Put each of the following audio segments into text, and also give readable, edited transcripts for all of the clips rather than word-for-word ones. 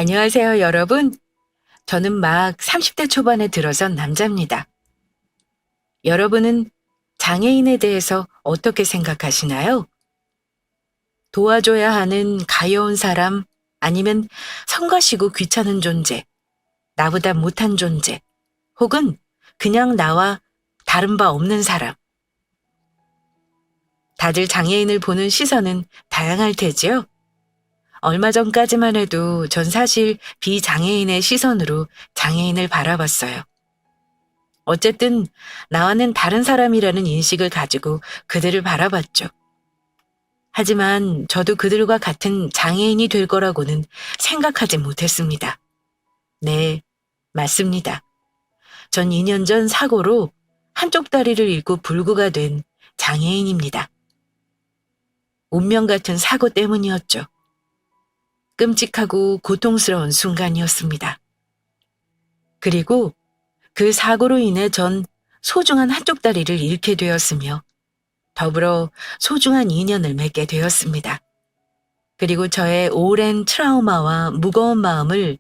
안녕하세요, 여러분. 저는 막 30대 초반에 들어선 남자입니다. 여러분은 장애인에 대해서 어떻게 생각하시나요? 도와줘야 하는 가여운 사람, 아니면 성가시고 귀찮은 존재, 나보다 못한 존재, 혹은 그냥 나와 다른 바 없는 사람. 다들 장애인을 보는 시선은 다양할 테지요. 얼마 전까지만 해도 전 사실 비장애인의 시선으로 장애인을 바라봤어요. 어쨌든 나와는 다른 사람이라는 인식을 가지고 그들을 바라봤죠. 하지만 저도 그들과 같은 장애인이 될 거라고는 생각하지 못했습니다. 네, 맞습니다. 전 2년 전 사고로 한쪽 다리를 잃고 불구가 된 장애인입니다. 운명 같은 사고 때문이었죠. 끔찍하고 고통스러운 순간이었습니다. 그리고 그 사고로 인해 전 소중한 한쪽 다리를 잃게 되었으며 더불어 소중한 인연을 맺게 되었습니다. 그리고 저의 오랜 트라우마와 무거운 마음을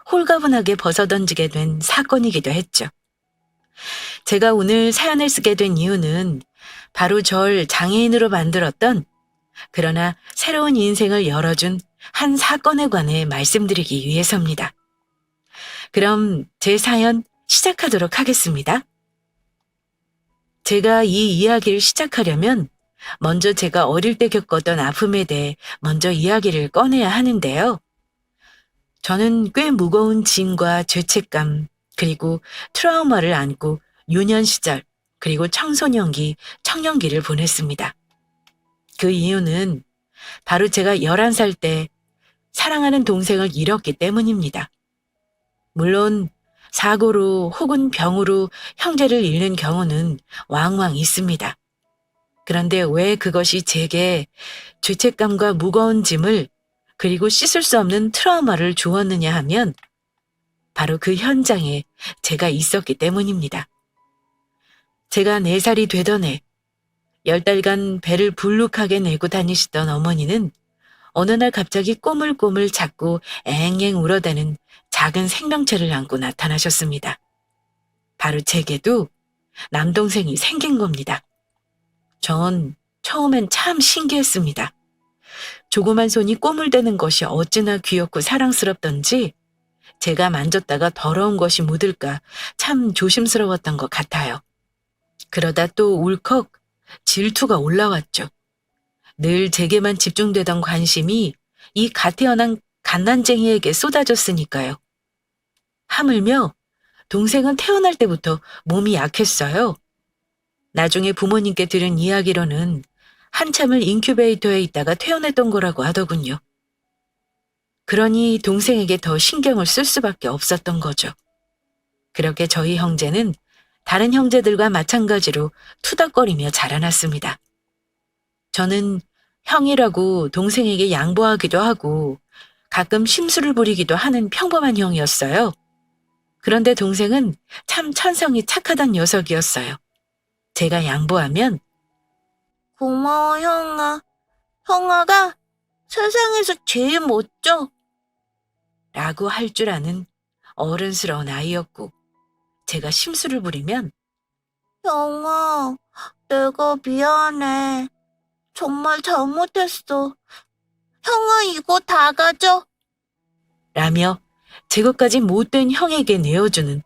홀가분하게 벗어던지게 된 사건이기도 했죠. 제가 오늘 사연을 쓰게 된 이유는 바로 절 장애인으로 만들었던, 그러나 새로운 인생을 열어준 한 사건에 관해 말씀드리기 위해서입니다. 그럼 제 사연 시작하도록 하겠습니다. 제가 이 이야기를 시작하려면 먼저 제가 어릴 때 겪었던 아픔에 대해 먼저 이야기를 꺼내야 하는데요. 저는 꽤 무거운 짐과 죄책감, 그리고 트라우마를 안고 유년 시절, 그리고 청소년기, 청년기를 보냈습니다. 그 이유는 바로 제가 11살 때 사랑하는 동생을 잃었기 때문입니다. 물론 사고로 혹은 병으로 형제를 잃는 경우는 왕왕 있습니다. 그런데 왜 그것이 제게 죄책감과 무거운 짐을, 그리고 씻을 수 없는 트라우마를 주었느냐 하면 바로 그 현장에 제가 있었기 때문입니다. 제가 4살이 되던 해 10달간 배를 불룩하게 내고 다니시던 어머니는 어느 날 갑자기 꼬물꼬물 자꾸 앵앵 울어대는 작은 생명체를 안고 나타나셨습니다. 바로 제게도 남동생이 생긴 겁니다. 전 처음엔 참 신기했습니다. 조그만 손이 꼬물대는 것이 어찌나 귀엽고 사랑스럽던지 제가 만졌다가 더러운 것이 묻을까 참 조심스러웠던 것 같아요. 그러다 또 울컥 질투가 올라왔죠. 늘 제게만 집중되던 관심이 이 갓 태어난 갓난쟁이에게 쏟아졌으니까요. 하물며 동생은 태어날 때부터 몸이 약했어요. 나중에 부모님께 들은 이야기로는 한참을 인큐베이터에 있다가 퇴원했던 거라고 하더군요. 그러니 동생에게 더 신경을 쓸 수밖에 없었던 거죠. 그렇게 저희 형제는 다른 형제들과 마찬가지로 투닥거리며 자라났습니다. 저는 형이라고 동생에게 양보하기도 하고 가끔 심술을 부리기도 하는 평범한 형이었어요. 그런데 동생은 참 천성이 착하던 녀석이었어요. 제가 양보하면 고마워, 형아. 형아가 세상에서 제일 멋져. 라고 할 줄 아는 어른스러운 아이였고, 제가 심술을 부리면 형아, 내가 미안해. 정말 잘못했어. 형아, 이거 다 가져. 라며 제 것까지 못된 형에게 내어주는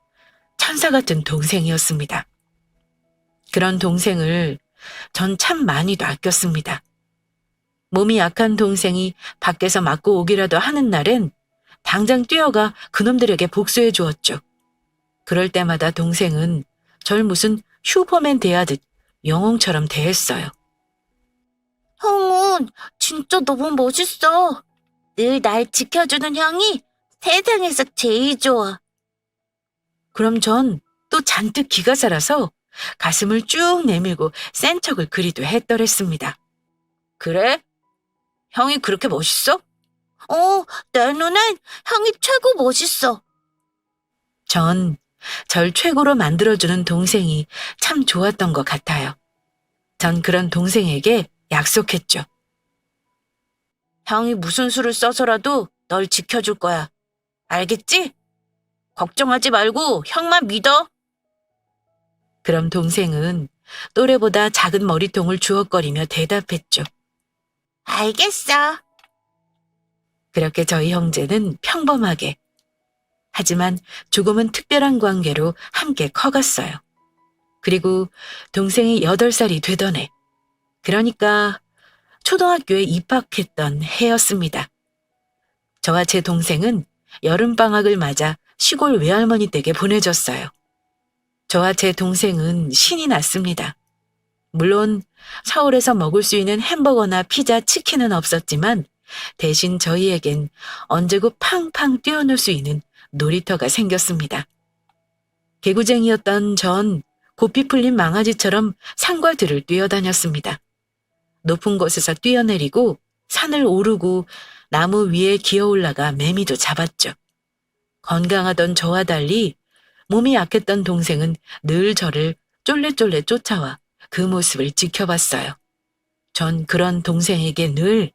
천사 같은 동생이었습니다. 그런 동생을 전 참 많이도 아꼈습니다. 몸이 약한 동생이 밖에서 맞고 오기라도 하는 날엔 당장 뛰어가 그놈들에게 복수해 주었죠. 그럴 때마다 동생은 절 무슨 슈퍼맨 대하듯 영웅처럼 대했어요. 형은 진짜 너무 멋있어. 늘 날 지켜주는 형이 세상에서 제일 좋아. 그럼 전 또 잔뜩 기가 살아서 가슴을 쭉 내밀고 센 척을 그리도 했더랬습니다. 그래? 형이 그렇게 멋있어? 내 눈엔 형이 최고 멋있어. 전 절 최고로 만들어주는 동생이 참 좋았던 것 같아요. 전 그런 동생에게 약속했죠. 형이 무슨 수를 써서라도 널 지켜줄 거야. 알겠지? 걱정하지 말고 형만 믿어. 그럼 동생은 또래보다 작은 머리통을 주걱거리며 대답했죠. 알겠어. 그렇게 저희 형제는 평범하게, 하지만 조금은 특별한 관계로 함께 커갔어요. 그리고 동생이 8살이 되던 해, 그러니까 초등학교에 입학했던 해였습니다. 저와 제 동생은 여름방학을 맞아 시골 외할머니 댁에 보내졌어요. 저와 제 동생은 신이 났습니다. 물론 서울에서 먹을 수 있는 햄버거나 피자, 치킨은 없었지만 대신 저희에겐 언제고 팡팡 뛰어놀 수 있는 놀이터가 생겼습니다. 개구쟁이였던 전 고삐 풀린 망아지처럼 산과 들을 뛰어다녔습니다. 높은 곳에서 뛰어내리고 산을 오르고 나무 위에 기어올라가 매미도 잡았죠. 건강하던 저와 달리 몸이 약했던 동생은 늘 저를 쫄래쫄래 쫓아와 그 모습을 지켜봤어요. 전 그런 동생에게 늘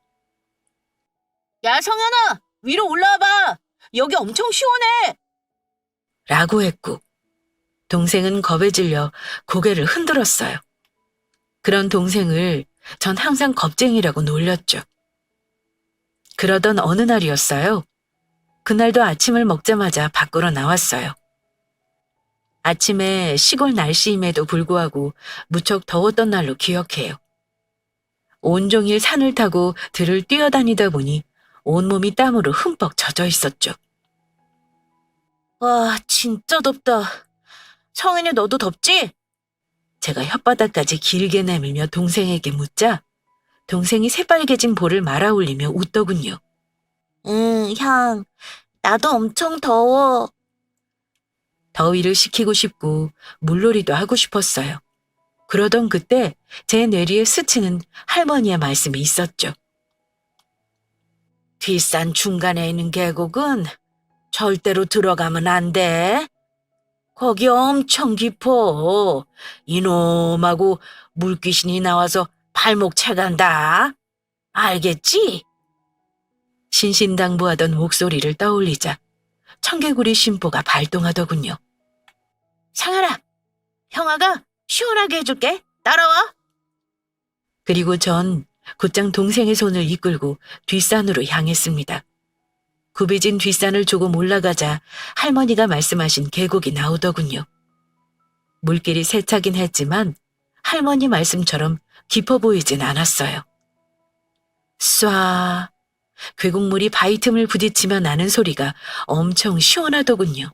야, 성현아, 위로 올라와봐. 여기 엄청 시원해. 라고 했고 동생은 겁에 질려 고개를 흔들었어요. 그런 동생을 전 항상 겁쟁이라고 놀렸죠. 그러던 어느 날이었어요. 그날도 아침을 먹자마자 밖으로 나왔어요. 아침에 시골 날씨임에도 불구하고 무척 더웠던 날로 기억해요. 온종일 산을 타고 들을 뛰어다니다 보니 온몸이 땀으로 흠뻑 젖어 있었죠. 와, 진짜 덥다. 성현이 너도 덥지? 제가 혓바닥까지 길게 내밀며 동생에게 묻자 동생이 새빨개진 볼을 말아 올리며 웃더군요. 응, 형. 나도 엄청 더워. 더위를 식히고 싶고 물놀이도 하고 싶었어요. 그러던 그때 제 뇌리에 스치는 할머니의 말씀이 있었죠. 뒷산 중간에 있는 계곡은 절대로 들어가면 안 돼. 거기 엄청 깊어. 이놈하고 물귀신이 나와서 발목 채간다. 알겠지? 신신당부하던 목소리를 떠올리자 청개구리 심보가 발동하더군요. 상현아, 형아가 시원하게 해줄게. 따라와. 그리고 전 곧장 동생의 손을 이끌고 뒷산으로 향했습니다. 굽이진 뒷산을 조금 올라가자 할머니가 말씀하신 계곡이 나오더군요. 물길이 세차긴 했지만 할머니 말씀처럼 깊어 보이진 않았어요. 쏴, 계곡물이 바위 틈을 부딪히며 나는 소리가 엄청 시원하더군요.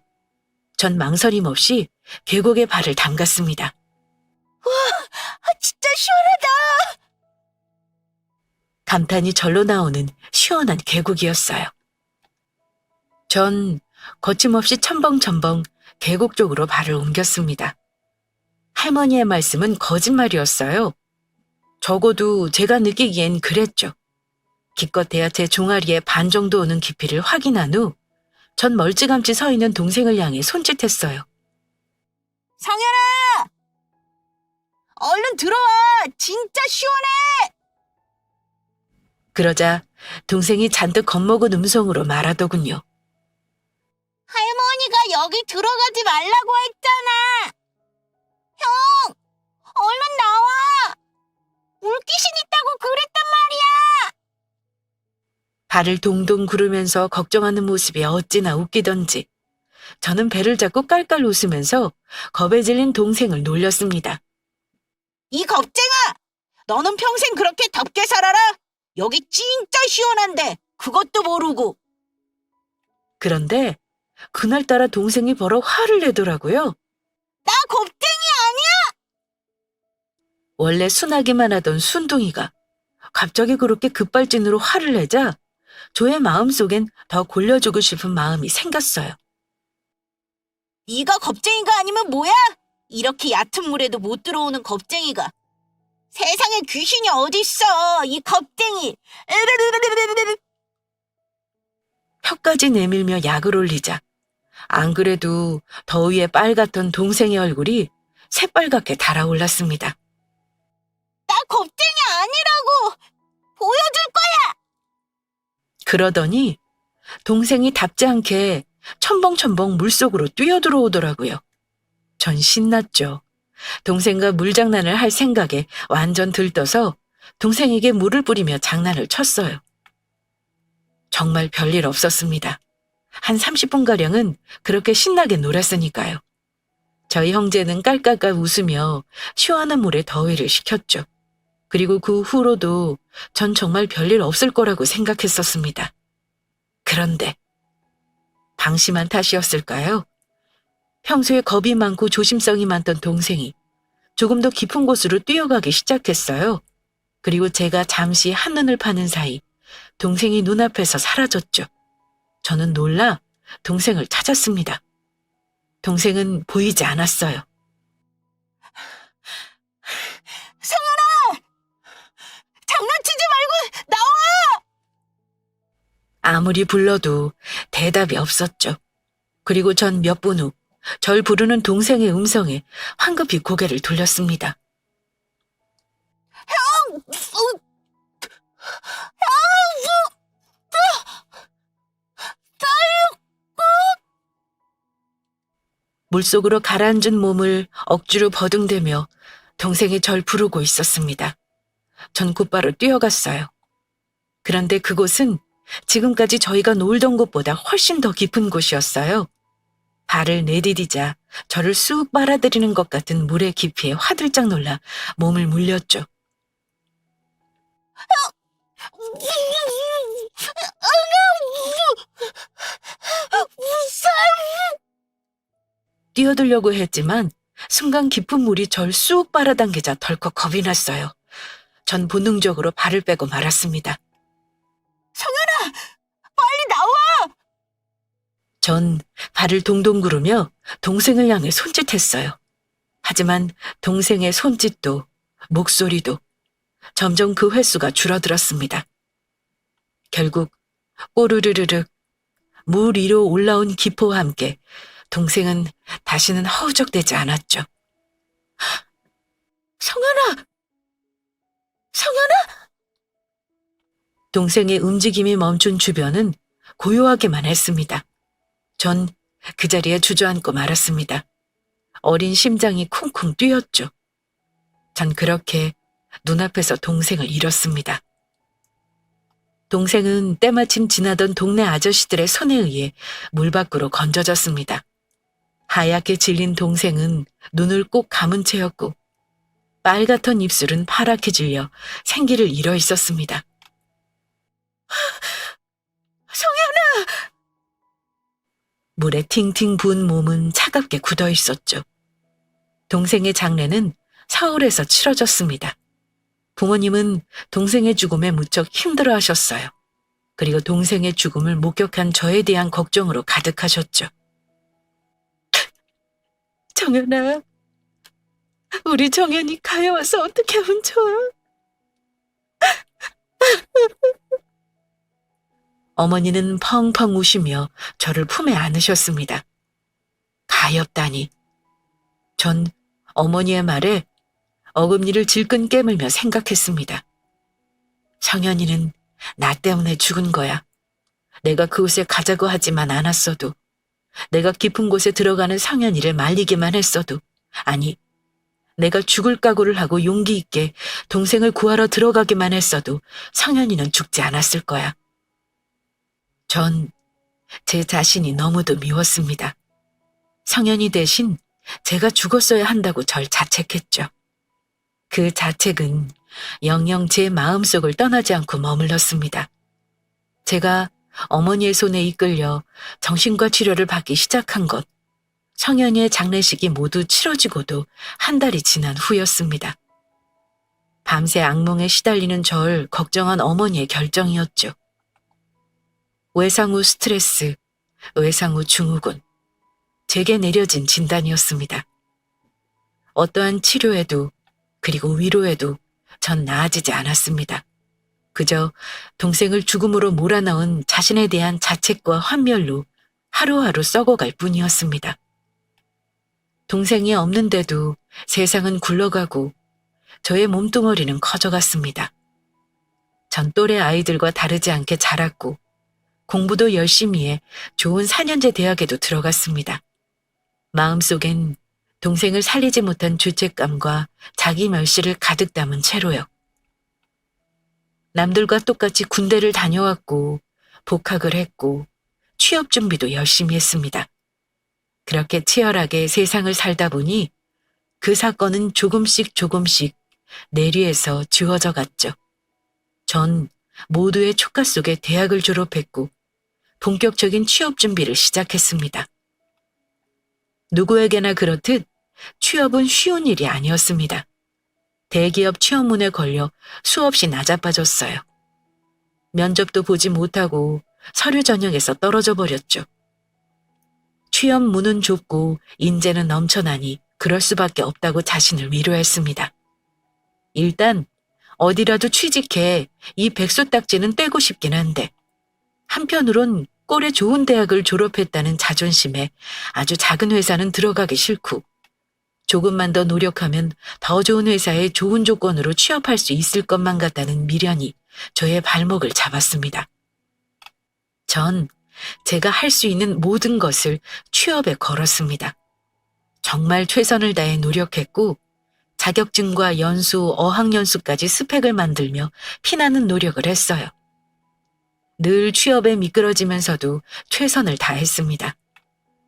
전 망설임 없이 계곡에 발을 담갔습니다. 진짜 시원하다. 감탄이 절로 나오는 시원한 계곡이었어요. 전 거침없이 첨벙첨벙 계곡 쪽으로 발을 옮겼습니다. 할머니의 말씀은 거짓말이었어요. 적어도 제가 느끼기엔 그랬죠. 기껏해야 제 종아리에 반 정도 오는 깊이를 확인한 후 전 멀찌감치 서 있는 동생을 향해 손짓했어요. 성현아! 얼른 들어와. 진짜 시원해. 그러자 동생이 잔뜩 겁먹은 음성으로 말하더군요. 할머니가 여기 들어가지 말라고 했잖아. 형, 얼른 나와. 물귀신 있다고 그랬단 말이야. 발을 동동 구르면서 걱정하는 모습이 어찌나 웃기던지 저는 배를 잡고 깔깔 웃으면서 겁에 질린 동생을 놀렸습니다. 이 겁쟁아! 너는 평생 그렇게 덥게 살아라. 여기 진짜 시원한데 그것도 모르고. 그런데 그날따라 동생이 버럭 화를 내더라고요. 나 겁쟁이 아니야. 원래 순하기만 하던 순둥이가 갑자기 그렇게 급발진으로 화를 내자 저의 마음속엔 더 골려주고 싶은 마음이 생겼어요. 네가 겁쟁이가 아니면 뭐야? 이렇게 얕은 물에도 못 들어오는 겁쟁이가. 세상에 귀신이 어딨어, 이 겁쟁이. 혀까지 내밀며 약을 올리자 안 그래도 더위에 빨갛던 동생의 얼굴이 새빨갛게 달아올랐습니다. 나 겁쟁이 아니라고. 보여줄 거야. 그러더니 동생이 답지 않게 첨벙첨벙 물속으로 뛰어들어오더라고요. 전 신났죠. 동생과 물장난을 할 생각에 완전 들떠서 동생에게 물을 뿌리며 장난을 쳤어요. 정말 별일 없었습니다. 한 30분가량은 그렇게 신나게 놀았으니까요. 저희 형제는 깔깔깔 웃으며 시원한 물에 더위를 식혔죠. 그리고 그 후로도 전 정말 별일 없을 거라고 생각했었습니다. 그런데 방심한 탓이었을까요? 평소에 겁이 많고 조심성이 많던 동생이 조금 더 깊은 곳으로 뛰어가기 시작했어요. 그리고 제가 잠시 한눈을 파는 사이 동생이 눈앞에서 사라졌죠. 저는 놀라 동생을 찾았습니다. 동생은 보이지 않았어요. 성현아! 장난치지 말고 나와! 아무리 불러도 대답이 없었죠. 그리고 전 몇 분 후 절 부르는 동생의 음성에 황급히 고개를 돌렸습니다. 물속으로 가라앉은 몸을 억지로 버둥대며 동생이 절 부르고 있었습니다. 전 곧바로 뛰어갔어요. 그런데 그곳은 지금까지 저희가 놀던 곳보다 훨씬 더 깊은 곳이었어요. 발을 내디디자 저를 쑥 빨아들이는 것 같은 물의 깊이에 화들짝 놀라 몸을 물렸죠. 뛰어들려고 했지만 순간 깊은 물이 절 쑥 빨아당기자 덜컥 겁이 났어요. 전 본능적으로 발을 빼고 말았습니다. 성현아! 빨리 나와! 전 발을 동동 구르며 동생을 향해 손짓했어요. 하지만 동생의 손짓도 목소리도 점점 그 횟수가 줄어들었습니다. 결국 꼬르르르륵 물 위로 올라온 기포와 함께 동생은 다시는 허우적대지 않았죠. 성현아! 성현아! 동생의 움직임이 멈춘 주변은 고요하기만 했습니다. 전 그 자리에 주저앉고 말았습니다. 어린 심장이 쿵쿵 뛰었죠. 전 그렇게 눈앞에서 동생을 잃었습니다. 동생은 때마침 지나던 동네 아저씨들의 손에 의해 물 밖으로 건져졌습니다. 하얗게 질린 동생은 눈을 꼭 감은 채였고 빨갛던 입술은 파랗게 질려 생기를 잃어 있었습니다. 성현아! 물에 팅팅 부은 몸은 차갑게 굳어 있었죠. 동생의 장례는 서울에서 치러졌습니다. 부모님은 동생의 죽음에 무척 힘들어 하셨어요. 그리고 동생의 죽음을 목격한 저에 대한 걱정으로 가득하셨죠. 정연아, 우리 정연이 가여워서 어떻게 하면 좋아? 어머니는 펑펑 우시며 저를 품에 안으셨습니다. 가엾다니. 전 어머니의 말에 어금니를 질끈 깨물며 생각했습니다. 성현이는 나 때문에 죽은 거야. 내가 그곳에 가자고 하지만 않았어도, 내가 깊은 곳에 들어가는 성현이를 말리기만 했어도, 아니, 내가 죽을 각오를 하고 용기 있게 동생을 구하러 들어가기만 했어도 성현이는 죽지 않았을 거야. 전 제 자신이 너무도 미웠습니다. 성현이 대신 제가 죽었어야 한다고 절 자책했죠. 그 자책은 영영 제 마음속을 떠나지 않고 머물렀습니다. 제가 어머니의 손에 이끌려 정신과 치료를 받기 시작한 것, 성현이의 장례식이 모두 치러지고도 한 달이 지난 후였습니다. 밤새 악몽에 시달리는 절 걱정한 어머니의 결정이었죠. 외상 후 스트레스, 외상 후 증후군, 제게 내려진 진단이었습니다. 어떠한 치료에도 그리고 위로에도 전 나아지지 않았습니다. 그저 동생을 죽음으로 몰아넣은 자신에 대한 자책과 환멸로 하루하루 썩어갈 뿐이었습니다. 동생이 없는데도 세상은 굴러가고 저의 몸뚱어리는 커져갔습니다. 전 또래 아이들과 다르지 않게 자랐고 공부도 열심히 해 좋은 4년제 대학에도 들어갔습니다. 마음속엔 동생을 살리지 못한 죄책감과 자기 멸시를 가득 담은 채로요. 남들과 똑같이 군대를 다녀왔고 복학을 했고 취업 준비도 열심히 했습니다. 그렇게 치열하게 세상을 살다 보니 그 사건은 조금씩 내리에서 지워져 갔죠. 전 모두의 촉각 속에 대학을 졸업했고 본격적인 취업 준비를 시작했습니다. 누구에게나 그렇듯 취업은 쉬운 일이 아니었습니다. 대기업 취업문에 걸려 수없이 낮아빠졌어요. 면접도 보지 못하고 서류 전형에서 떨어져 버렸죠. 취업 문은 좁고 인재는 넘쳐나니 그럴 수밖에 없다고 자신을 위로했습니다. 일단 어디라도 취직해 이 백수딱지는 떼고 싶긴 한데 한편으론 꼴에 좋은 대학을 졸업했다는 자존심에 아주 작은 회사는 들어가기 싫고 조금만 더 노력하면 더 좋은 회사에 좋은 조건으로 취업할 수 있을 것만 같다는 미련이 저의 발목을 잡았습니다. 전 제가 할 수 있는 모든 것을 취업에 걸었습니다. 정말 최선을 다해 노력했고 자격증과 연수, 어학연수까지 스펙을 만들며 피나는 노력을 했어요. 늘 취업에 미끄러지면서도 최선을 다했습니다.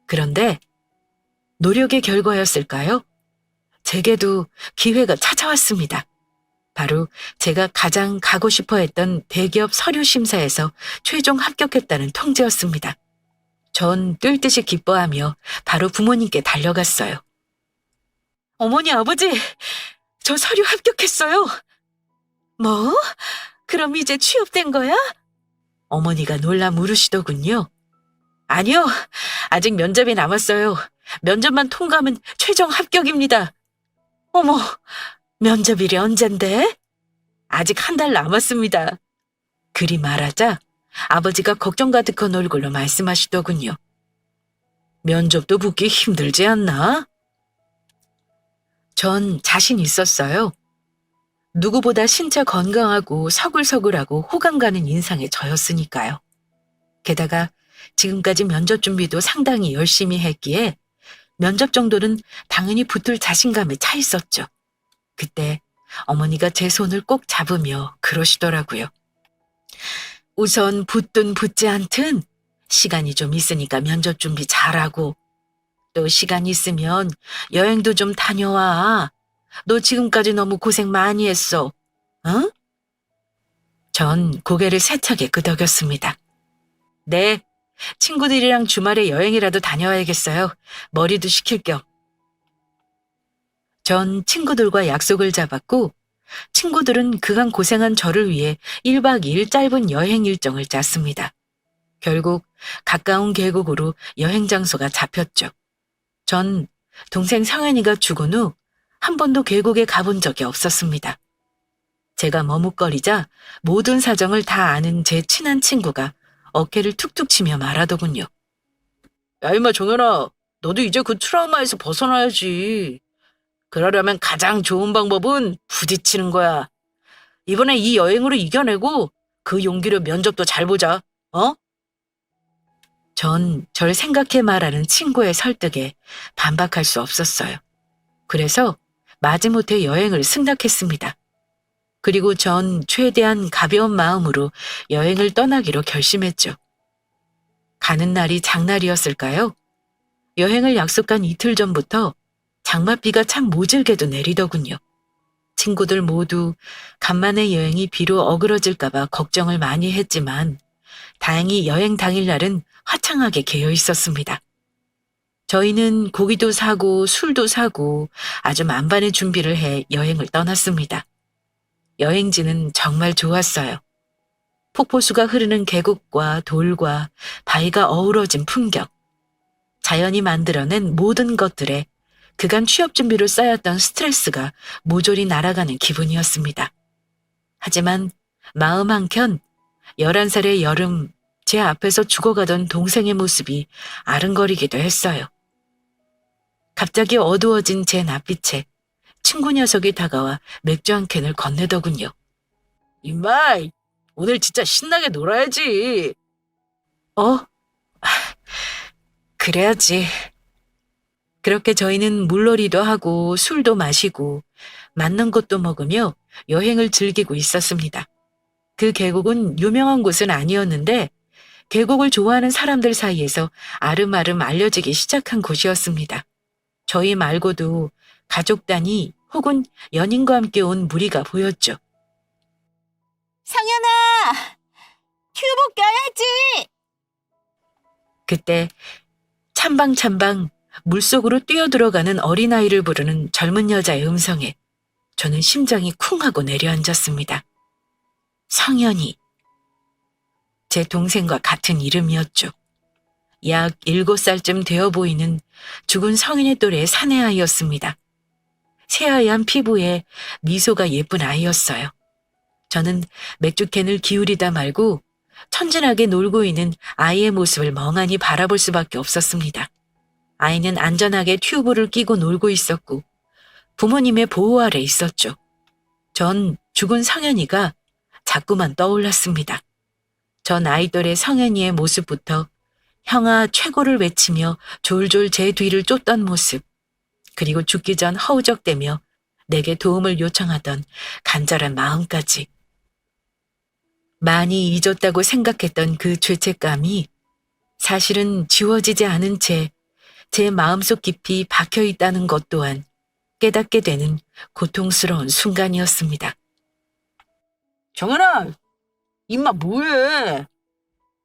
그런데 노력의 결과였을까요? 제게도 기회가 찾아왔습니다. 바로 제가 가장 가고 싶어 했던 대기업 서류 심사에서 최종 합격했다는 통지였습니다. 전 뛸 듯이 기뻐하며 바로 부모님께 달려갔어요. 어머니, 아버지, 저 서류 합격했어요. 뭐? 그럼 이제 취업된 거야? 어머니가 놀라 물으시더군요. 아니요, 아직 면접이 남았어요. 면접만 통과하면 최종 합격입니다. 어머, 면접일이 언젠데? 아직 한 달 남았습니다. 그리 말하자 아버지가 걱정 가득한 얼굴로 말씀하시더군요. 면접도 붙기 힘들지 않나? 전 자신 있었어요. 누구보다 신체 건강하고 서글서글하고 호감 가는 인상의 저였으니까요. 게다가 지금까지 면접 준비도 상당히 열심히 했기에 면접 정도는 당연히 붙을 자신감에 차 있었죠. 그때 어머니가 제 손을 꼭 잡으며 그러시더라고요. 우선 붙든 붙지 않든 시간이 좀 있으니까 면접 준비 잘하고 또 시간 있으면 여행도 좀 다녀와. 너 지금까지 너무 고생 많이 했어. 응? 전 고개를 세차게 끄덕였습니다. 네, 친구들이랑 주말에 여행이라도 다녀와야겠어요. 머리도 식힐 겸. 전 친구들과 약속을 잡았고 친구들은 그간 고생한 저를 위해 1박 2일 짧은 여행 일정을 짰습니다. 결국 가까운 계곡으로 여행 장소가 잡혔죠. 전 동생 성현이가 죽은 후 한 번도 계곡에 가본 적이 없었습니다. 제가 머뭇거리자 모든 사정을 다 아는 제 친한 친구가 어깨를 툭툭 치며 말하더군요. 야, 임마 정현아, 너도 이제 그 트라우마에서 벗어나야지. 그러려면 가장 좋은 방법은 부딪히는 거야. 이번에 이 여행으로 이겨내고 그 용기로 면접도 잘 보자. 어? 전 절 생각해 말하는 친구의 설득에 반박할 수 없었어요. 그래서 마지못해 여행을 승낙했습니다. 그리고 전 최대한 가벼운 마음으로 여행을 떠나기로 결심했죠. 가는 날이 장날이었을까요? 여행을 약속한 이틀 전부터 장맛비가 참 모질게도 내리더군요. 친구들 모두 간만에 여행이 비로 어그러질까봐 걱정을 많이 했지만 다행히 여행 당일날은 화창하게 개어 있었습니다. 저희는 고기도 사고 술도 사고 아주 만반의 준비를 해 여행을 떠났습니다. 여행지는 정말 좋았어요. 폭포수가 흐르는 계곡과 돌과 바위가 어우러진 풍경, 자연이 만들어낸 모든 것들에 그간 취업 준비로 쌓였던 스트레스가 모조리 날아가는 기분이었습니다. 하지만 마음 한켠 11살의 여름 제 앞에서 죽어가던 동생의 모습이 아른거리기도 했어요. 갑자기 어두워진 제 낯빛에 친구 녀석이 다가와 맥주 한 캔을 건네더군요. 임마, 오늘 진짜 신나게 놀아야지. 어? 그래야지. 그렇게 저희는 물놀이도 하고 술도 마시고 맛난 것도 먹으며 여행을 즐기고 있었습니다. 그 계곡은 유명한 곳은 아니었는데 계곡을 좋아하는 사람들 사이에서 아름아름 알려지기 시작한 곳이었습니다. 저희 말고도 가족 단위 혹은 연인과 함께 온 무리가 보였죠. 상현아, 튜브 껴야지. 그때 찬방찬방 물속으로 뛰어들어가는 어린아이를 부르는 젊은 여자의 음성에 저는 심장이 쿵 하고 내려앉았습니다. 성현이. 제 동생과 같은 이름이었죠. 약 7살쯤 되어 보이는 죽은 성인의 또래의 사내아이였습니다. 새하얀 피부에 미소가 예쁜 아이였어요. 저는 맥주캔을 기울이다 말고 천진하게 놀고 있는 아이의 모습을 멍하니 바라볼 수밖에 없었습니다. 아이는 안전하게 튜브를 끼고 놀고 있었고 부모님의 보호 아래 있었죠. 전 죽은 성현이가 자꾸만 떠올랐습니다. 전 아이돌의 성현이의 모습부터 형아 최고를 외치며 졸졸 제 뒤를 쫓던 모습, 그리고 죽기 전 허우적대며 내게 도움을 요청하던 간절한 마음까지. 많이 잊었다고 생각했던 그 죄책감이 사실은 지워지지 않은 채 제 마음속 깊이 박혀 있다는 것 또한 깨닫게 되는 고통스러운 순간이었습니다. 정연아, 임마 뭐해?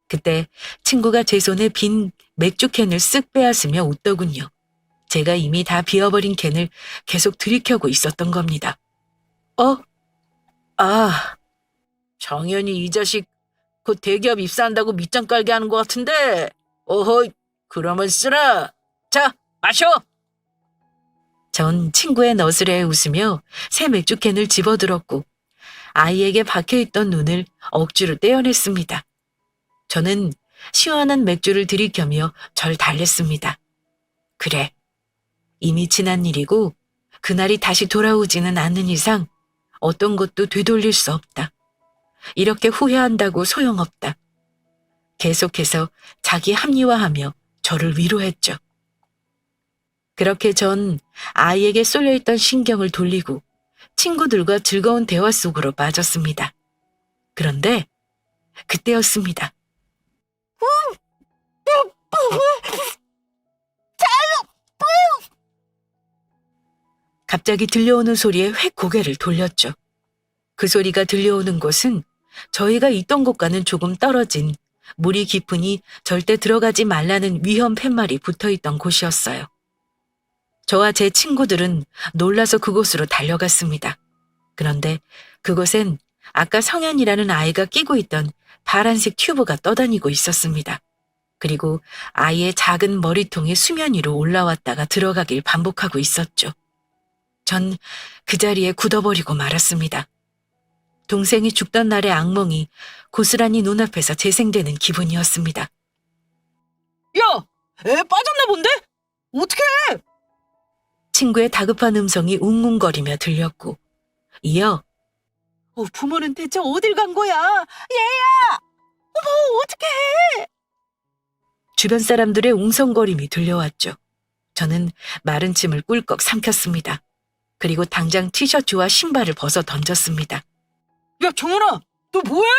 그때 친구가 제 손에 빈 맥주캔을 쓱 빼앗으며 웃더군요. 제가 이미 다 비워버린 캔을 계속 들이켜고 있었던 겁니다. 정연이 이 자식 곧 대기업 입사한다고 밑장 깔게 하는 것 같은데. 어허이, 그러면 쓰라. 자, 마셔. 전 친구의 너스레에 웃으며 새 맥주캔을 집어들었고 아이에게 박혀있던 눈을 억지로 떼어냈습니다. 저는 시원한 맥주를 들이켜며 절 달랬습니다. 그래, 이미 지난 일이고 그날이 다시 돌아오지는 않는 이상 어떤 것도 되돌릴 수 없다. 이렇게 후회한다고 소용없다. 계속해서 자기 합리화하며 저를 위로했죠. 그렇게 전 아이에게 쏠려있던 신경을 돌리고 친구들과 즐거운 대화 속으로 빠졌습니다. 그런데 그때였습니다. 갑자기 들려오는 소리에 획 고개를 돌렸죠. 그 소리가 들려오는 곳은 저희가 있던 곳과는 조금 떨어진 물이 깊으니 절대 들어가지 말라는 위험 팻말이 붙어있던 곳이었어요. 저와 제 친구들은 놀라서 그곳으로 달려갔습니다. 그런데 그곳엔 아까 성현이라는 아이가 끼고 있던 파란색 튜브가 떠다니고 있었습니다. 그리고 아이의 작은 머리통이 수면 위로 올라왔다가 들어가길 반복하고 있었죠. 전 그 자리에 굳어버리고 말았습니다. 동생이 죽던 날의 악몽이 고스란히 눈앞에서 재생되는 기분이었습니다. 야, 애 빠졌나 본데? 어떡해? 친구의 다급한 음성이 웅웅거리며 들렸고 이어 부모는 대체 어딜 간 거야? 얘야! 어머, 어떡해? 주변 사람들의 웅성거림이 들려왔죠. 저는 마른 침을 꿀꺽 삼켰습니다. 그리고 당장 티셔츠와 신발을 벗어 던졌습니다. 야, 정연아, 너 뭐해?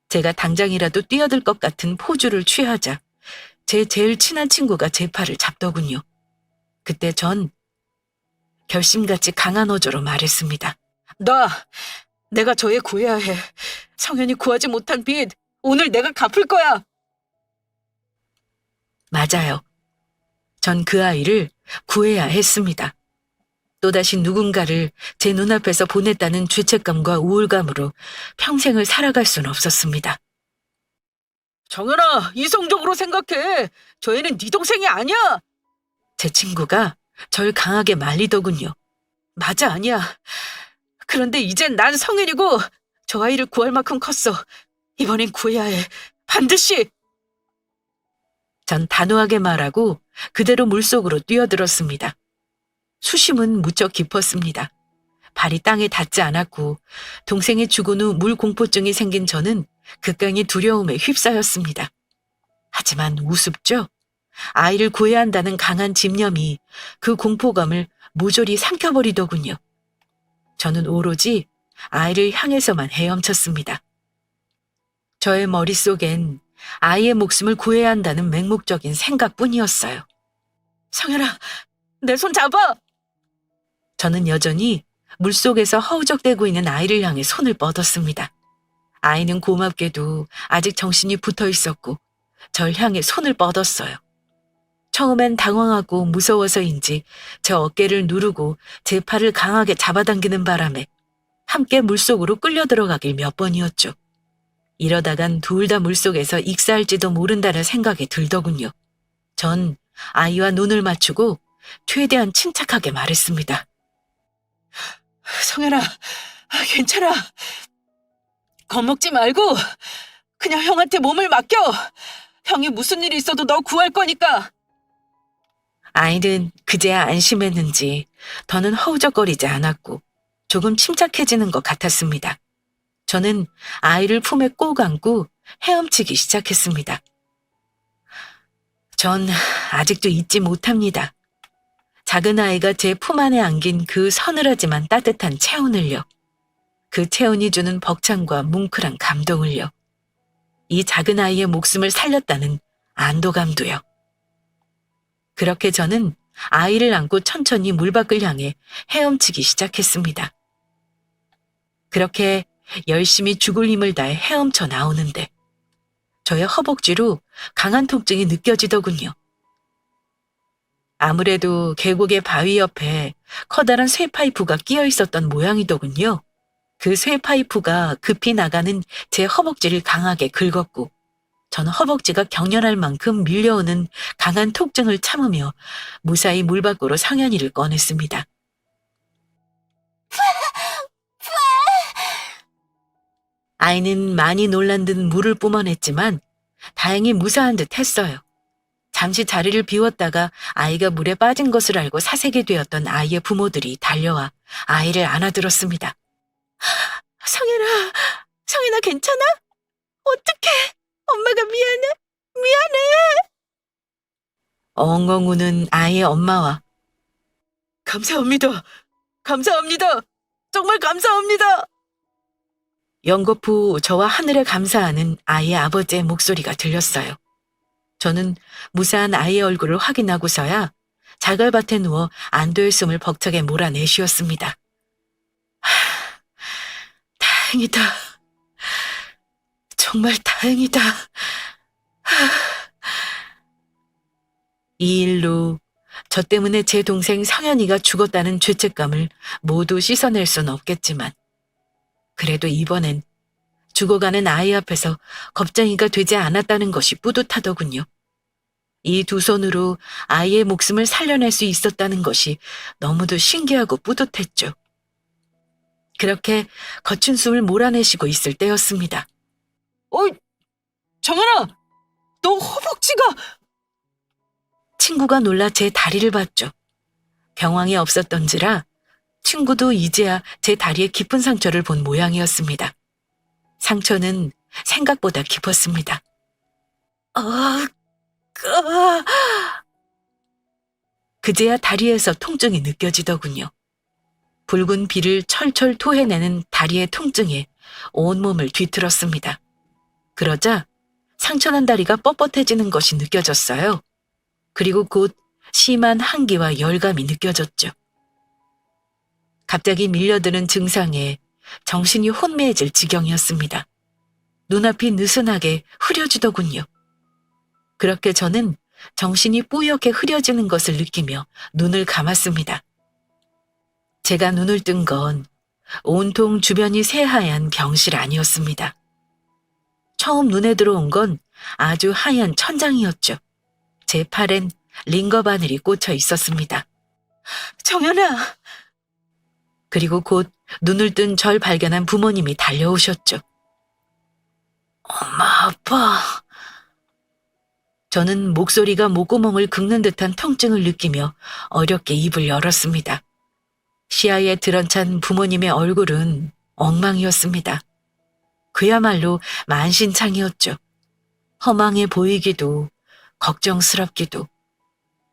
제가 당장이라도 뛰어들 것 같은 포즈를 취하자 제 제일 친한 친구가 제 팔을 잡더군요. 그때 전 결심같이 강한 어조로 말했습니다. 내가 저 애 구해야 해. 성현이 구하지 못한 빚, 오늘 내가 갚을 거야. 맞아요. 전 그 아이를 구해야 했습니다. 또다시 누군가를 제 눈앞에서 보냈다는 죄책감과 우울감으로 평생을 살아갈 수는 없었습니다. 정연아, 이성적으로 생각해. 저 애는 네 동생이 아니야. 제 친구가 절 강하게 말리더군요. 맞아, 아니야. 그런데 이젠 난 성인이고 저 아이를 구할 만큼 컸어. 이번엔 구해야 해. 반드시. 전 단호하게 말하고 그대로 물속으로 뛰어들었습니다. 수심은 무척 깊었습니다. 발이 땅에 닿지 않았고 동생이 죽은 후 물 공포증이 생긴 저는 극강의 두려움에 휩싸였습니다. 하지만 우습죠? 아이를 구해야 한다는 강한 집념이 그 공포감을 모조리 삼켜버리더군요. 저는 오로지 아이를 향해서만 헤엄쳤습니다. 저의 머릿속엔 아이의 목숨을 구해야 한다는 맹목적인 생각뿐이었어요. 성현아, 내 손 잡아! 저는 여전히 물속에서 허우적대고 있는 아이를 향해 손을 뻗었습니다. 아이는 고맙게도 아직 정신이 붙어 있었고 절 향해 손을 뻗었어요. 처음엔 당황하고 무서워서인지 제 어깨를 누르고 제 팔을 강하게 잡아당기는 바람에 함께 물속으로 끌려 들어가길 몇 번이었죠. 이러다간 둘 다 물속에서 익사할지도 모른다는 생각이 들더군요. 전 아이와 눈을 맞추고 최대한 침착하게 말했습니다. 성현아, 괜찮아. 겁먹지 말고 그냥 형한테 몸을 맡겨. 형이 무슨 일이 있어도 너 구할 거니까. 아이는 그제야 안심했는지 더는 허우적거리지 않았고 조금 침착해지는 것 같았습니다. 저는 아이를 품에 꼭 안고 헤엄치기 시작했습니다. 전 아직도 잊지 못합니다. 작은 아이가 제 품 안에 안긴 그 서늘하지만 따뜻한 체온을요. 그 체온이 주는 벅찬과 뭉클한 감동을요. 이 작은 아이의 목숨을 살렸다는 안도감도요. 그렇게 저는 아이를 안고 천천히 물밖을 향해 헤엄치기 시작했습니다. 그렇게 열심히 죽을 힘을 다해 헤엄쳐 나오는데 저의 허벅지로 강한 통증이 느껴지더군요. 아무래도 계곡의 바위 옆에 커다란 쇠파이프가 끼어 있었던 모양이더군요. 그 쇠파이프가 급히 나가는 제 허벅지를 강하게 긁었고 전 허벅지가 경련할 만큼 밀려오는 강한 통증을 참으며 무사히 물 밖으로 상현이를 꺼냈습니다. 아이는 많이 놀란 듯 물을 뿜어냈지만 다행히 무사한 듯 했어요. 잠시 자리를 비웠다가 아이가 물에 빠진 것을 알고 사색이 되었던 아이의 부모들이 달려와 아이를 안아들었습니다. 성현아 괜찮아? 어떡해? 엄마가 미안해. 엉엉 우는 아이의 엄마와 감사합니다. 정말 감사합니다. 연거푸 저와 하늘에 감사하는 아이의 아버지의 목소리가 들렸어요. 저는 무사한 아이의 얼굴을 확인하고서야 자갈밭에 누워 안도의 숨을 벅차게 몰아내쉬었습니다. 다행이다. 정말 다행이다. 이 일로 저 때문에 제 동생 성현이가 죽었다는 죄책감을 모두 씻어낼 순 없겠지만 그래도 이번엔 죽어가는 아이 앞에서 겁쟁이가 되지 않았다는 것이 뿌듯하더군요. 이 두 손으로 아이의 목숨을 살려낼 수 있었다는 것이 너무도 신기하고 뿌듯했죠. 그렇게 거친 숨을 몰아내쉬고 있을 때였습니다. 정현아, 너 허벅지가... 친구가 놀라 제 다리를 봤죠. 경황이 없었던지라 친구도 이제야 제 다리에 깊은 상처를 본 모양이었습니다. 상처는 생각보다 깊었습니다. 그제야 다리에서 통증이 느껴지더군요. 붉은 피를 철철 토해내는 다리의 통증에 온몸을 뒤틀었습니다. 그러자 상처난 다리가 뻣뻣해지는 것이 느껴졌어요. 그리고 곧 심한 한기와 열감이 느껴졌죠. 갑자기 밀려드는 증상에 정신이 혼미해질 지경이었습니다. 눈앞이 느슨하게 흐려지더군요. 그렇게 저는 정신이 뿌옇게 흐려지는 것을 느끼며 눈을 감았습니다. 제가 눈을 뜬 건 온통 주변이 새하얀 병실 아니었습니다. 처음 눈에 들어온 건 아주 하얀 천장이었죠. 제 팔엔 링거 바늘이 꽂혀 있었습니다. 정현아, 그리고 곧 눈을 뜬 절 발견한 부모님이 달려오셨죠. 엄마, 아빠. 저는 목소리가 목구멍을 긁는 듯한 통증을 느끼며 어렵게 입을 열었습니다. 시야에 들어찬 부모님의 얼굴은 엉망이었습니다. 그야말로 만신창이었죠. 허망해 보이기도 걱정스럽기도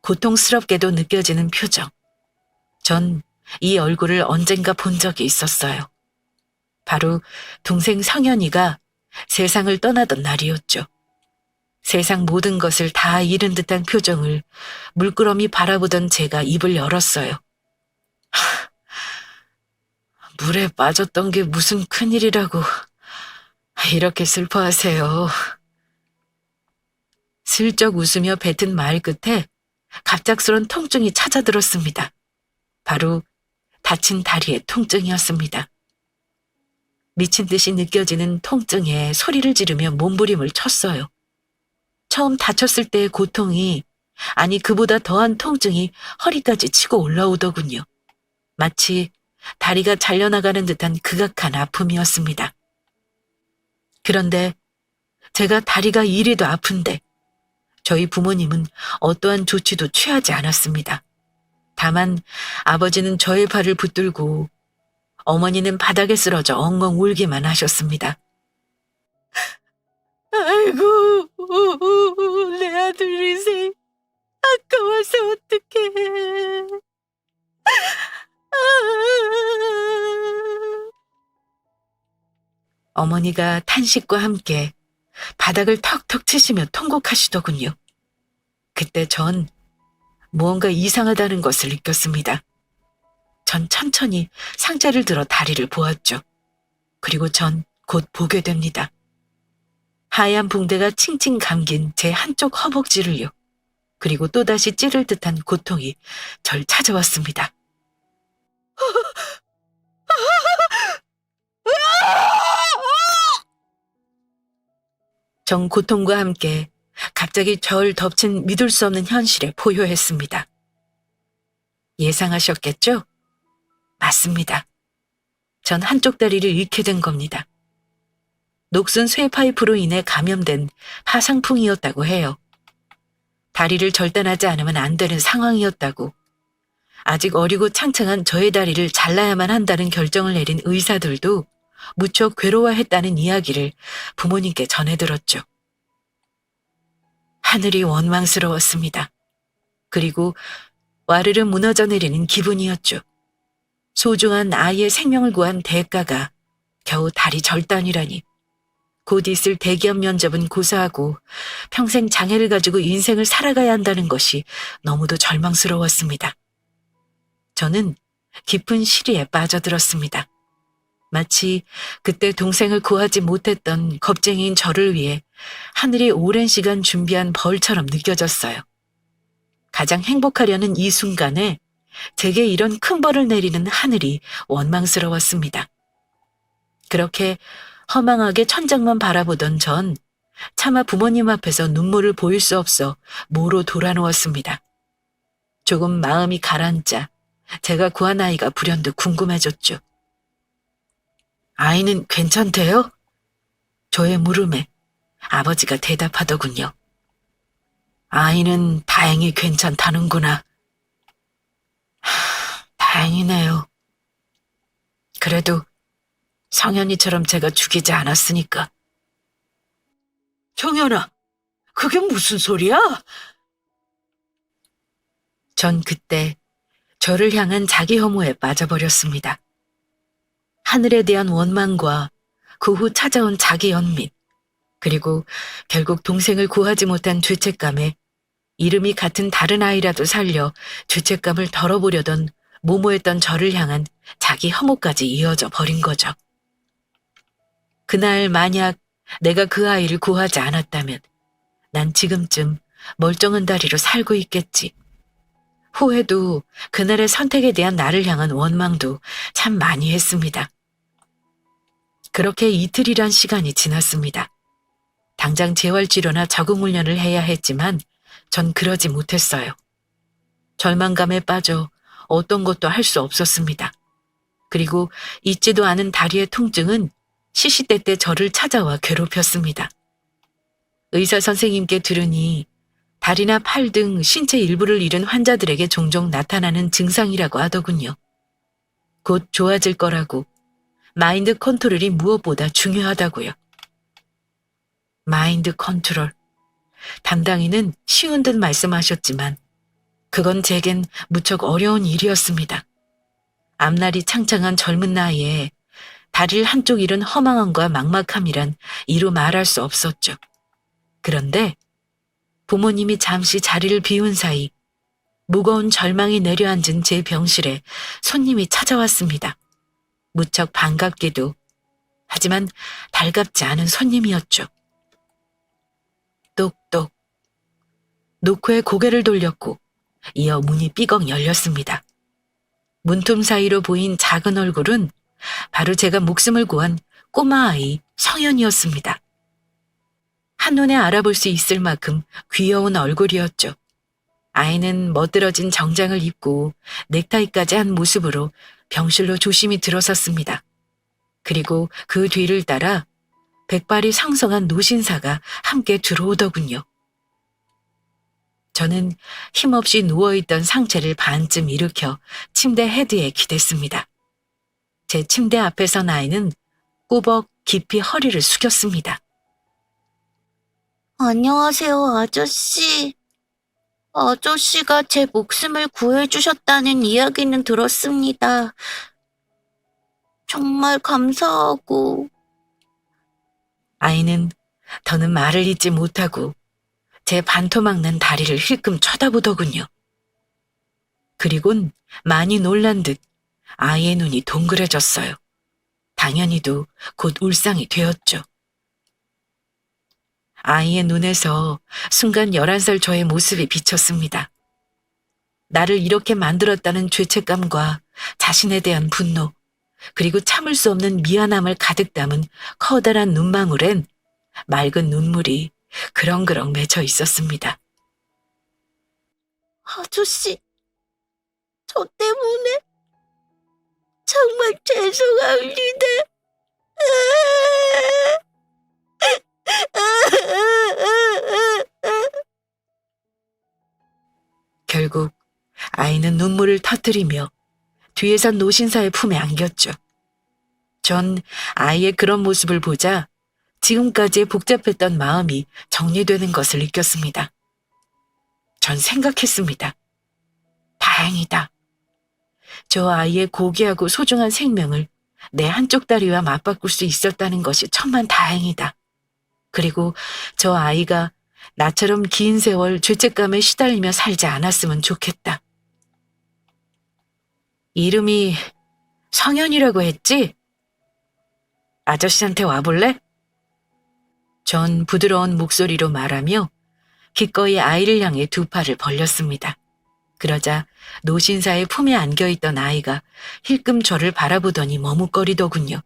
고통스럽게도 느껴지는 표정. 전 이 얼굴을 언젠가 본 적이 있었어요. 바로 동생 성현이가 세상을 떠나던 날이었죠. 세상 모든 것을 다 잃은 듯한 표정을 물끄러미 바라보던 제가 입을 열었어요. 물에 빠졌던 게 무슨 큰일이라고 이렇게 슬퍼하세요. 슬쩍 웃으며 뱉은 말 끝에 갑작스런 통증이 찾아들었습니다. 바로 다친 다리의 통증이었습니다. 미친 듯이 느껴지는 통증에 소리를 지르며 몸부림을 쳤어요. 처음 다쳤을 때의 고통이, 아니 그보다 더한 통증이 허리까지 치고 올라오더군요. 마치 다리가 잘려나가는 듯한 극악한 아픔이었습니다. 그런데 제가 다리가 이리도 아픈데 저희 부모님은 어떠한 조치도 취하지 않았습니다. 다만 아버지는 저의 발을 붙들고 어머니는 바닥에 쓰러져 엉엉 울기만 하셨습니다. 아이고, 내 아들 인생 아까워서 어떡해. 어머니가 탄식과 함께 바닥을 턱턱 치시며 통곡하시더군요. 그때 전 무언가 이상하다는 것을 느꼈습니다. 전 천천히 상자를 들어 다리를 보았죠. 그리고 전 곧 보게 됩니다. 하얀 붕대가 칭칭 감긴 제 한쪽 허벅지를요. 그리고 또다시 찌를 듯한 고통이 절 찾아왔습니다. 전 고통과 함께 갑자기 절 덮친 믿을 수 없는 현실에 포효했습니다. 예상하셨겠죠? 맞습니다. 전 한쪽 다리를 잃게 된 겁니다. 녹슨 쇠파이프로 인해 감염된 파상풍이었다고 해요. 다리를 절단하지 않으면 안 되는 상황이었다고, 아직 어리고 창창한 저의 다리를 잘라야만 한다는 결정을 내린 의사들도 무척 괴로워했다는 이야기를 부모님께 전해들었죠. 하늘이 원망스러웠습니다. 그리고 와르르 무너져 내리는 기분이었죠. 소중한 아이의 생명을 구한 대가가 겨우 다리 절단이라니. 곧 있을 대기업 면접은 고사하고 평생 장애를 가지고 인생을 살아가야 한다는 것이 너무도 절망스러웠습니다. 저는 깊은 시리에 빠져들었습니다. 마치 그때 동생을 구하지 못했던 겁쟁이인 저를 위해 하늘이 오랜 시간 준비한 벌처럼 느껴졌어요. 가장 행복하려는 이 순간에 제게 이런 큰 벌을 내리는 하늘이 원망스러웠습니다. 그렇게 허망하게 천장만 바라보던 전 차마 부모님 앞에서 눈물을 보일 수 없어 모로 돌아누웠습니다. 조금 마음이 가라앉자 제가 구한 아이가 불현듯 궁금해졌죠. 아이는 괜찮대요? 저의 물음에 아버지가 대답하더군요. 아이는 다행히 괜찮다는구나. 다행이네요. 그래도 성현이처럼 제가 죽이지 않았으니까. 정연아, 그게 무슨 소리야? 전 그때 저를 향한 자기 혐오에 빠져버렸습니다. 하늘에 대한 원망과 그 후 찾아온 자기 연민, 그리고 결국 동생을 구하지 못한 죄책감에 이름이 같은 다른 아이라도 살려 죄책감을 덜어보려던 모모했던 저를 향한 자기 혐오까지 이어져 버린 거죠. 그날 만약 내가 그 아이를 구하지 않았다면 난 지금쯤 멀쩡한 다리로 살고 있겠지. 후회도 그날의 선택에 대한 나를 향한 원망도 참 많이 했습니다. 그렇게 이틀이란 시간이 지났습니다. 당장 재활치료나 적응훈련을 해야 했지만 전 그러지 못했어요. 절망감에 빠져 어떤 것도 할 수 없었습니다. 그리고 잊지도 않은 다리의 통증은 시시때때 저를 찾아와 괴롭혔습니다. 의사 선생님께 들으니 다리나 팔 등 신체 일부를 잃은 환자들에게 종종 나타나는 증상이라고 하더군요. 곧 좋아질 거라고, 마인드 컨트롤이 무엇보다 중요하다고요. 마인드 컨트롤. 담당인은 쉬운 듯 말씀하셨지만 그건 제겐 무척 어려운 일이었습니다. 앞날이 창창한 젊은 나이에 다리를 한쪽 잃은 허망함과 막막함이란 이루 말할 수 없었죠. 그런데 부모님이 잠시 자리를 비운 사이 무거운 절망이 내려앉은 제 병실에 손님이 찾아왔습니다. 무척 반갑게도, 하지만 달갑지 않은 손님이었죠. 똑똑. 노크에 고개를 돌렸고 이어 문이 삐걱 열렸습니다. 문틈 사이로 보인 작은 얼굴은 바로 제가 목숨을 구한 꼬마 아이 성현이었습니다. 한눈에 알아볼 수 있을 만큼 귀여운 얼굴이었죠. 아이는 멋들어진 정장을 입고 넥타이까지 한 모습으로 병실로 조심히 들어섰습니다. 그리고 그 뒤를 따라 백발이 상성한 노신사가 함께 들어오더군요. 저는 힘없이 누워있던 상체를 반쯤 일으켜 침대 헤드에 기댔습니다. 제 침대 앞에 선 아이는 꾸벅 깊이 허리를 숙였습니다. 안녕하세요, 아저씨. 아저씨가 제 목숨을 구해주셨다는 이야기는 들었습니다. 정말 감사하고. 아이는 더는 말을 잇지 못하고 제 반토막 난 다리를 힐끔 쳐다보더군요. 그리곤 많이 놀란 듯 아이의 눈이 동그래졌어요. 당연히도 곧 울상이 되었죠. 아이의 눈에서 순간 11살 저의 모습이 비쳤습니다. 나를 이렇게 만들었다는 죄책감과 자신에 대한 분노, 그리고 참을 수 없는 미안함을 가득 담은 커다란 눈망울엔 맑은 눈물이 그렁그렁 맺혀 있었습니다. 아저씨, 저 때문에 정말 죄송합니다. 결국 아이는 눈물을 터뜨리며 뒤에선 노신사의 품에 안겼죠. 전 아이의 그런 모습을 보자 지금까지의 복잡했던 마음이 정리되는 것을 느꼈습니다. 전 생각했습니다. 다행이다. 저 아이의 고귀하고 소중한 생명을 내 한쪽 다리와 맞바꿀 수 있었다는 것이 천만 다행이다. 그리고 저 아이가 나처럼 긴 세월 죄책감에 시달리며 살지 않았으면 좋겠다. 이름이 성현이라고 했지? 아저씨한테 와볼래? 전 부드러운 목소리로 말하며 기꺼이 아이를 향해 두 팔을 벌렸습니다. 그러자 노신사의 품에 안겨있던 아이가 힐끔 저를 바라보더니 머뭇거리더군요.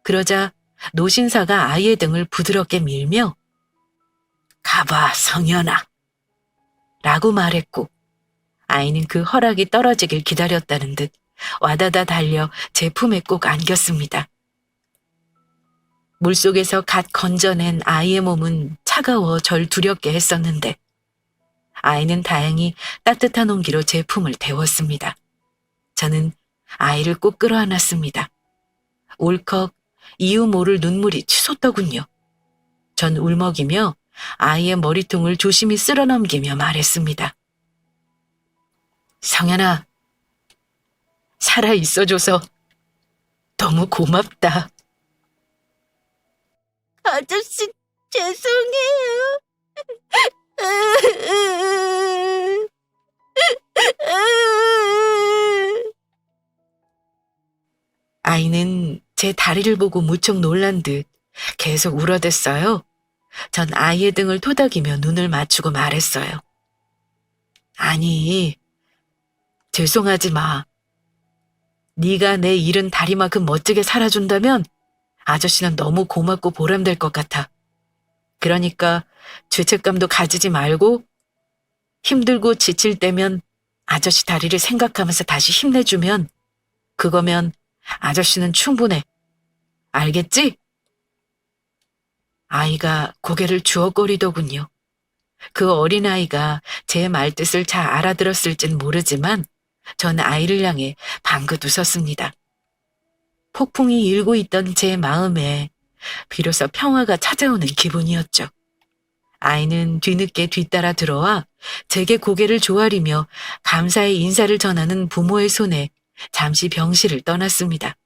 그러자 노신사가 아이의 등을 부드럽게 밀며 가봐, 성현아 라고 말했고 아이는 그 허락이 떨어지길 기다렸다는 듯 와다다 달려 제 품에 꼭 안겼습니다. 물속에서 갓 건져낸 아이의 몸은 차가워 절 두렵게 했었는데 아이는 다행히 따뜻한 온기로 제 품을 데웠습니다. 저는 아이를 꼭 끌어안았습니다. 울컥 이유 모를 눈물이 치솟더군요. 전 울먹이며 아이의 머리통을 조심히 쓸어넘기며 말했습니다. 성현아, 살아있어줘서 너무 고맙다. 아저씨, 죄송해요. 아이는 제 다리를 보고 무척 놀란 듯 계속 울어댔어요. 전 아이의 등을 토닥이며 눈을 맞추고 말했어요. 아니, 죄송하지 마. 네가 내 잃은 다리만큼 멋지게 살아준다면 아저씨는 너무 고맙고 보람될 것 같아. 그러니까 죄책감도 가지지 말고 힘들고 지칠 때면 아저씨 다리를 생각하면서 다시 힘내주면 그거면 아저씨는 충분해. 알겠지? 아이가 고개를 주워거리더군요. 그 어린아이가 제 말뜻을 잘 알아들었을진 모르지만 전 아이를 향해 방긋 웃었습니다. 폭풍이 일고 있던 제 마음에 비로소 평화가 찾아오는 기분이었죠. 아이는 뒤늦게 뒤따라 들어와 제게 고개를 조아리며 감사의 인사를 전하는 부모의 손에 잠시 병실을 떠났습니다.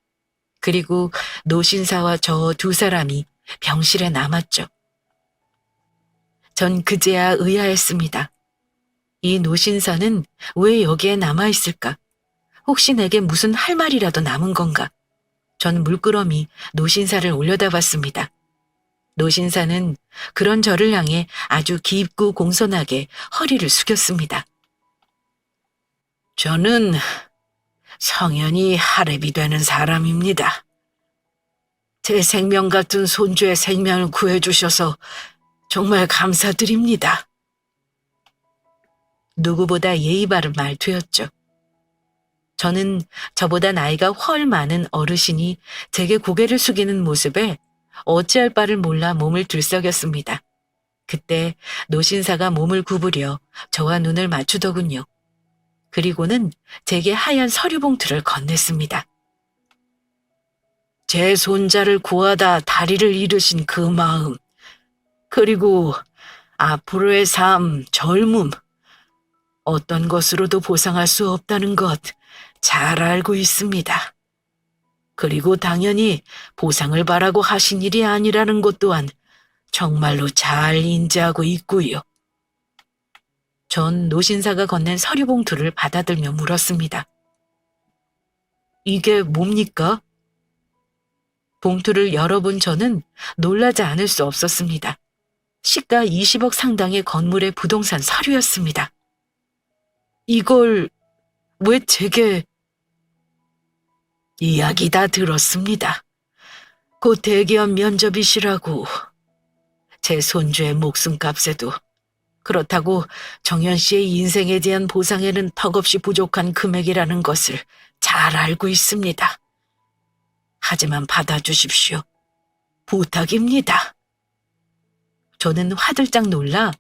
그리고 노신사와 저 두 사람이 병실에 남았죠. 전 그제야 의아했습니다. 이 노신사는 왜 여기에 남아있을까? 혹시 내게 무슨 할 말이라도 남은 건가? 전 물끄러미 노신사를 올려다봤습니다. 노신사는 그런 저를 향해 아주 깊고 공손하게 허리를 숙였습니다. 저는 성현이 할애비 되는 사람입니다. 제 생명 같은 손주의 생명을 구해주셔서 정말 감사드립니다. 누구보다 예의 바른 말투였죠. 저는 저보다 나이가 훨 많은 어르신이 제게 고개를 숙이는 모습에 어찌할 바를 몰라 몸을 들썩였습니다. 그때 노신사가 몸을 구부려 저와 눈을 맞추더군요. 그리고는 제게 하얀 서류 봉투를 건넸습니다. 제 손자를 구하다 다리를 잃으신 그 마음, 그리고 앞으로의 삶, 젊음, 어떤 것으로도 보상할 수 없다는 것 잘 알고 있습니다. 그리고 당연히 보상을 바라고 하신 일이 아니라는 것 또한 정말로 잘 인지하고 있고요. 전 노신사가 건넨 서류 봉투를 받아들며 물었습니다. 이게 뭡니까? 봉투를 열어본 저는 놀라지 않을 수 없었습니다. 시가 20억 상당의 건물의 부동산 서류였습니다. 이걸 왜 제게... 이야기 다 들었습니다. 곧 대기업 면접이시라고. 제 손주의 목숨값에도, 그렇다고 정현 씨의 인생에 대한 보상에는 턱없이 부족한 금액이라는 것을 잘 알고 있습니다. 하지만 받아주십시오. 부탁입니다. 저는 화들짝 놀라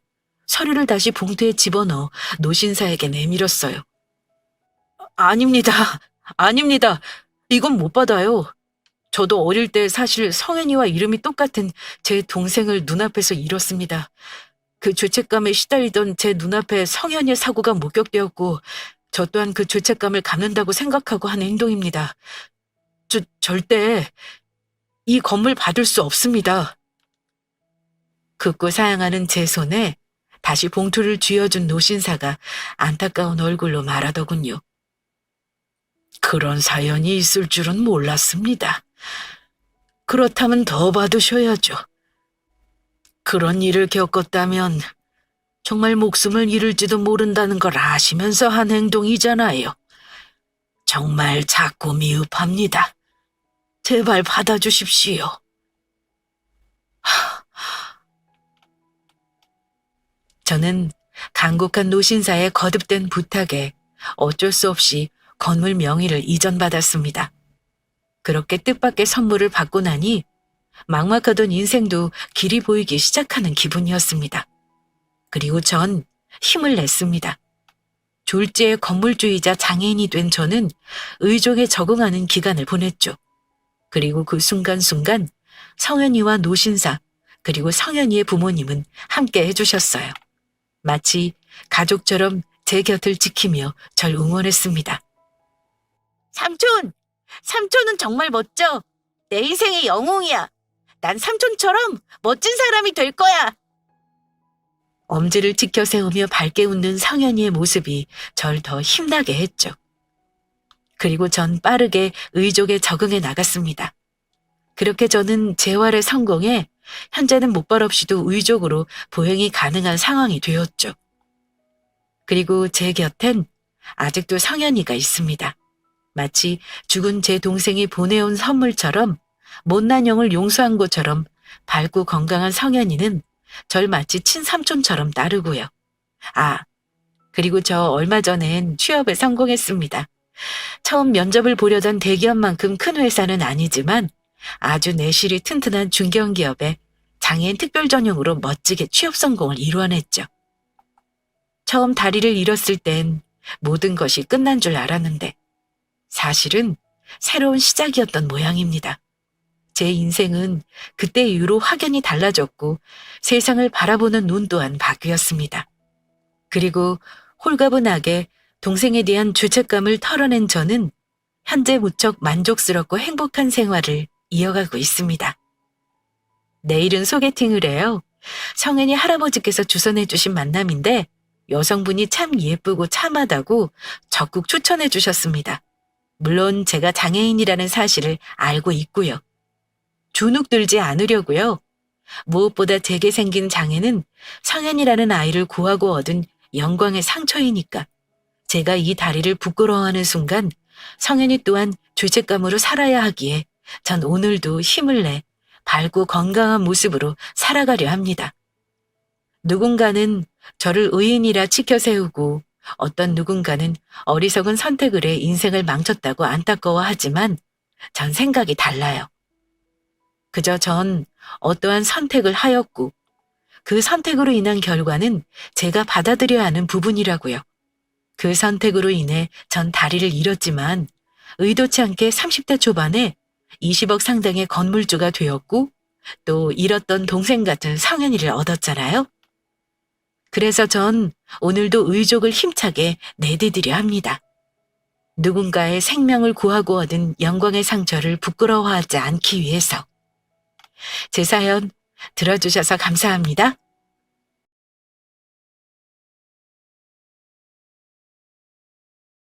서류를 다시 봉투에 집어넣어 노신사에게 내밀었어요. 아닙니다. 아닙니다. 이건 못 받아요. 저도 어릴 때 사실 성현이와 이름이 똑같은 제 동생을 눈앞에서 잃었습니다. 그 죄책감에 시달리던 제 눈앞에 성현이의 사고가 목격되었고 저 또한 그 죄책감을 갚는다고 생각하고 한 행동입니다. 절대 이 건물 받을 수 없습니다. 긋고 사양하는 제 손에 다시 봉투를 쥐어준 노신사가 안타까운 얼굴로 말하더군요. 그런 사연이 있을 줄은 몰랐습니다. 그렇다면 더 받으셔야죠. 그런 일을 겪었다면 정말 목숨을 잃을지도 모른다는 걸 아시면서 한 행동이잖아요. 정말 작고 미흡합니다. 제발 받아주십시오. 저는 간곡한 노신사의 거듭된 부탁에 어쩔 수 없이 건물 명의를 이전받았습니다. 그렇게 뜻밖의 선물을 받고 나니 막막하던 인생도 길이 보이기 시작하는 기분이었습니다. 그리고 전 힘을 냈습니다. 졸지의 건물주의자 장애인이 된 저는 의족에 적응하는 기간을 보냈죠. 그리고 그 순간순간 성현이와 노신사 그리고 성현이의 부모님은 함께 해주셨어요. 마치 가족처럼 제 곁을 지키며 절 응원했습니다. 삼촌! 삼촌은 정말 멋져. 내 인생의 영웅이야. 난 삼촌처럼 멋진 사람이 될 거야. 엄지를 지켜 세우며 밝게 웃는 성현이의 모습이 절 더 힘나게 했죠. 그리고 전 빠르게 의족에 적응해 나갔습니다. 그렇게 저는 재활에 성공해 현재는 못벌 없이도 의족으로 보행이 가능한 상황이 되었죠. 그리고 제 곁엔 아직도 성현이가 있습니다. 마치 죽은 제 동생이 보내온 선물처럼 못난 영을 용서한 것처럼 밝고 건강한 성현이는 절 마치 친삼촌처럼 따르고요. 그리고 저 얼마 전엔 취업에 성공했습니다. 처음 면접을 보려던 대기업만큼 큰 회사는 아니지만 아주 내실이 튼튼한 중견기업에 장애인 특별 전용으로 멋지게 취업 성공을 이루어냈죠. 처음 다리를 잃었을 땐 모든 것이 끝난 줄 알았는데 사실은 새로운 시작이었던 모양입니다. 제 인생은 그때 이후로 확연히 달라졌고 세상을 바라보는 눈 또한 바뀌었습니다. 그리고 홀가분하게 동생에 대한 죄책감을 털어낸 저는 현재 무척 만족스럽고 행복한 생활을 이어가고 있습니다. 내일은 소개팅을 해요. 성현이 할아버지께서 주선해 주신 만남인데 여성분이 참 예쁘고 참하다고 적극 추천해 주셨습니다. 물론 제가 장애인이라는 사실을 알고 있고요. 주눅 들지 않으려고요. 무엇보다 제게 생긴 장애는 성현이라는 아이를 구하고 얻은 영광의 상처이니까 제가 이 다리를 부끄러워하는 순간 성현이 또한 죄책감으로 살아야 하기에 전 오늘도 힘을 내 밝고 건강한 모습으로 살아가려 합니다. 누군가는 저를 의인이라 치켜 세우고 어떤 누군가는 어리석은 선택을 해 인생을 망쳤다고 안타까워하지만 전 생각이 달라요. 그저 전 어떠한 선택을 하였고 그 선택으로 인한 결과는 제가 받아들여야 하는 부분이라고요. 그 선택으로 인해 전 다리를 잃었지만 의도치 않게 30대 초반에 20억 상당의 건물주가 되었고 또 잃었던 동생 같은 성현이를 얻었잖아요. 그래서 전 오늘도 의족을 힘차게 내디디려 합니다. 누군가의 생명을 구하고 얻은 영광의 상처를 부끄러워하지 않기 위해서. 제 사연 들어주셔서 감사합니다.